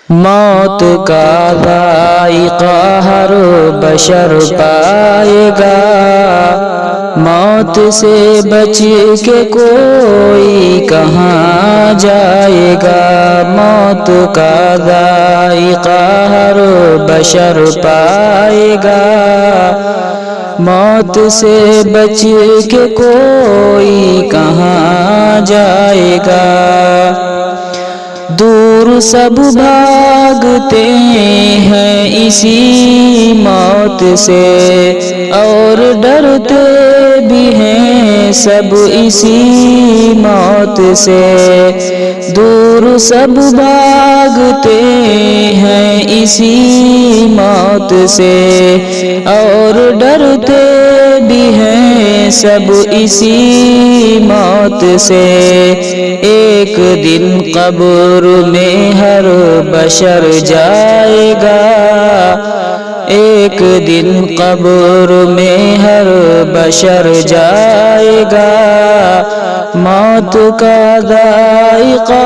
موت کا ذائقہ ہر بشر پائے گا، موت سے بچ کے کوئی کہاں جائے گا۔ موت کا ذائقہ ہر بشر پائے گا، موت سے بچ کے کوئی کہاں جائے گا۔ دور سب بھاگتے ہیں اسی موت سے، اور ڈرتے بھی ہیں سب اسی موت سے۔ دور سب بھاگتے ہیں اسی موت سے، اور ڈرتے بھی ہیں سب اسی موت سے۔ ایک دن قبر میں ہر بشر جائے گا، ایک دن قبر میں ہر بشر جائے گا، موت کا ذائقہ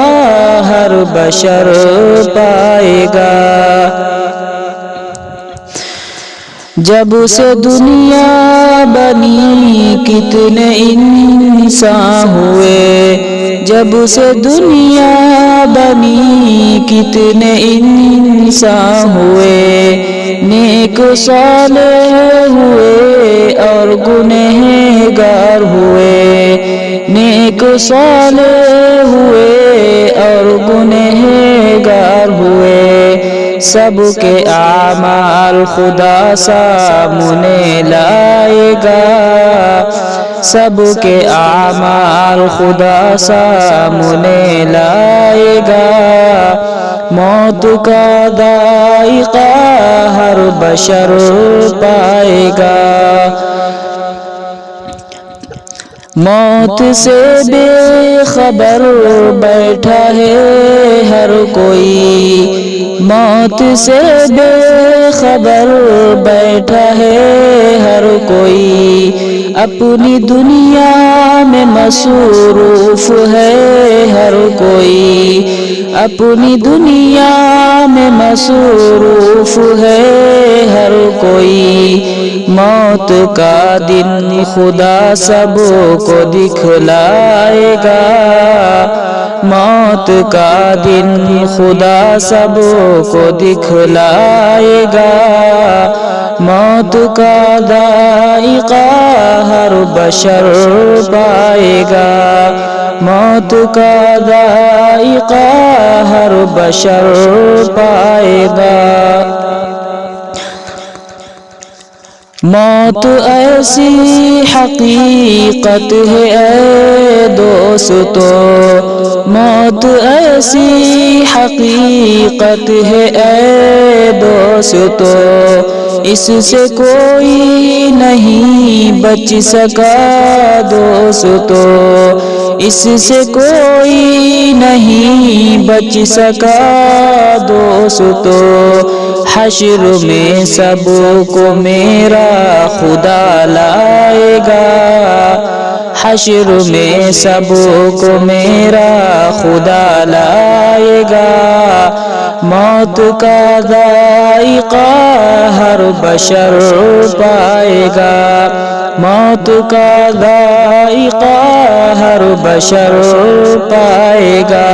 ہر بشر پائے گا۔ جب سے دنیا بنی کتنے انسان ہوئے، جب سے دنیا بنی کتنے انسان ہوئے، نیک صالح ہوئے اور گنہگار ہوئے، نیک صالح ہوئے اور گنہگار ہوئے۔ سب کے اعمال خدا سامنے لائے گا، سب کے اعمال خدا سامنے لائے گا، موت کا ذائقہ ہر بشر پائے گا۔ موت سے بے خبر بیٹھا ہے ہر کوئی، موت سے بے خبر بیٹھا ہے ہر کوئی، اپنی دنیا میں مصروف ہے ہر کوئی، اپنی دنیا میں مصروف ہے ہر کوئی۔ موت کا دن خدا سب کو دکھلائے گا، موت کا دن خدا سب کو دکھلائے گا، موت کا ذائقہ ہر بشر پائے گا، موت کا ذائقہ ہر بشر پائے گا۔ موت ایسی حقیقت ہے اے دوستو، موت ایسی حقیقت ہے اے دوستو، اس سے کوئی نہیں بچ سکا دوستو، اس سے کوئی نہیں بچ سکا دوستو۔ حشر میں سب کو میرا خدا لائے گا، حشر میں سب کو میرا خدا لائے گا، موت کا ذائقہ ہر بشر پائے گا، موت کا ذائقہ ہر بشر پائے گا۔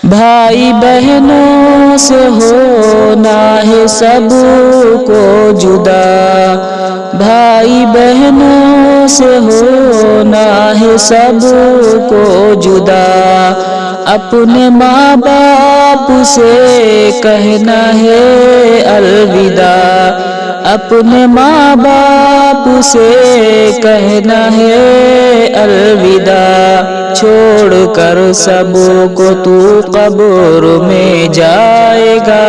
بھائی بہنوں سے ہونا ہے سب کو جدا، بھائی بہنوں سے ہونا ہے سب کو جدا، اپنے ماں باپ سے کہنا ہے الوداع، اپنے ماں باپ سے کہنا ہے الوداع، چھوڑ کر سب کو تو قبر میں جائے گا،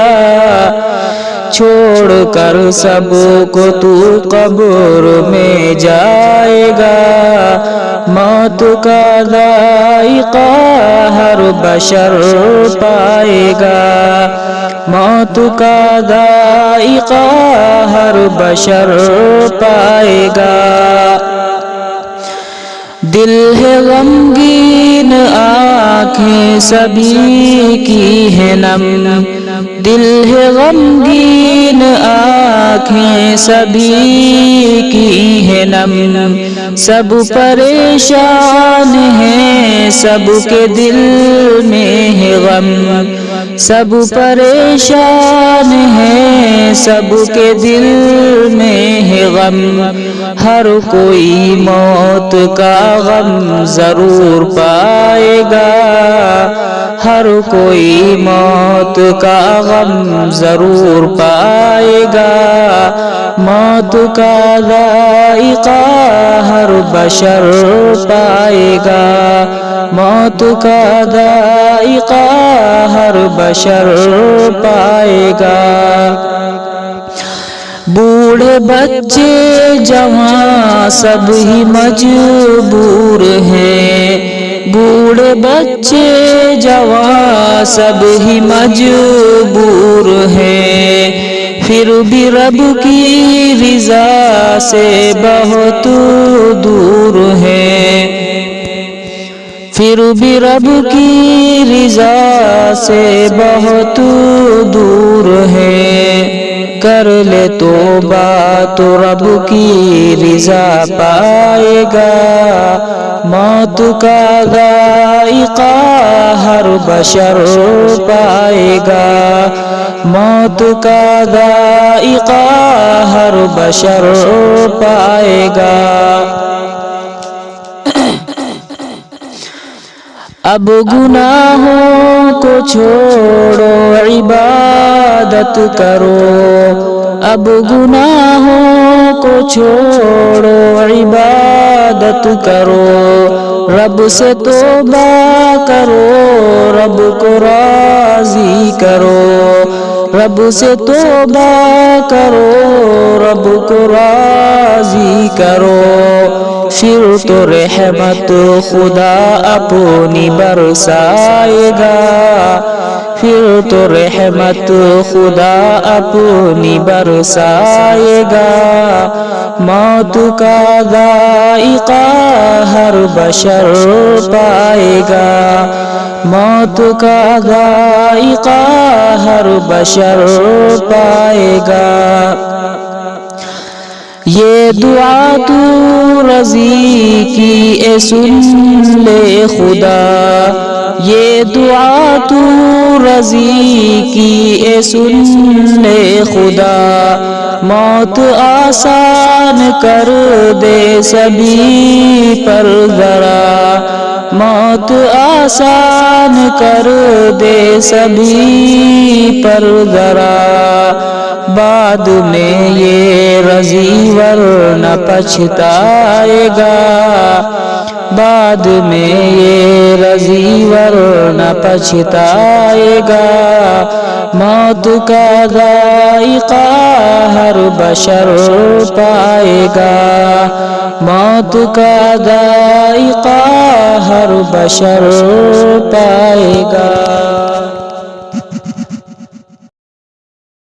چھوڑ کر سب کو تو قبر میں جائے گا، موت کا ذائقہ ہر بشر پائے گا، موت کا ذائقہ ہر بشر پائے گا۔ دل ہے غمگین آنکھیں سبھی کی ہے نم، دل ہے غمگین آنکھیں سبھی کی ہے نم، سب پریشان ہیں سب کے دل میں ہے غم، سب پریشان ہیں سب کے دل میں ہے غم، ہر کوئی موت کا غم ضرور پائے گا، ہر کوئی موت کا غم ضرور پائے گا، موت کا ذائقہ ہر بشر پائے گا، موت کا ذائقہ ہر بشر پائے گا۔ بوڑھے بچے جوان سب ہی مجبور ہیں، بوڑھے بچے جوان سب ہی مجبور ہیں، پھر بھی رب کی رضا سے بہت دور ہیں، پھر بھی رب کی رضا سے بہت دور ہے، کر لے توبہ تو رب کی رضا پائے گا، موت کا ذائقہ ہر بشر پائے گا، موت کا ذائقہ ہر بشر پائے گا۔ اب گناہوں کو چھوڑو عبادت کرو، اب گناہوں کو چھوڑو عبادت کرو، رب سے توبہ کرو رب کو راضی کرو، رب سے توبہ کرو رب کو راضی کرو، پھر تو رحمت خدا اپنی برسائے گا، پھر تو رحمت خدا اپنی برسائے گا، موت کا ذائقہ ہر بشر پائے گا، موت کا ذائقہ ہر بشر پائے گا۔ یہ دعا تو رضی کی اے سن لے خدا، یہ دعا تو رضی کی اے سن لے خدا، موت آسان کر دے سبھی پر ذرا، موت آسان کر دے سبھی پر ذرا، بعد میں یہ رضی ورنہ پچھتائے گا، بعد میں یہ رضی ورنہ پچھتائے گا، موت کا ذائقہ ہر بشر پائے گا، موت کا ذائقہ ہر بشر پائے گا۔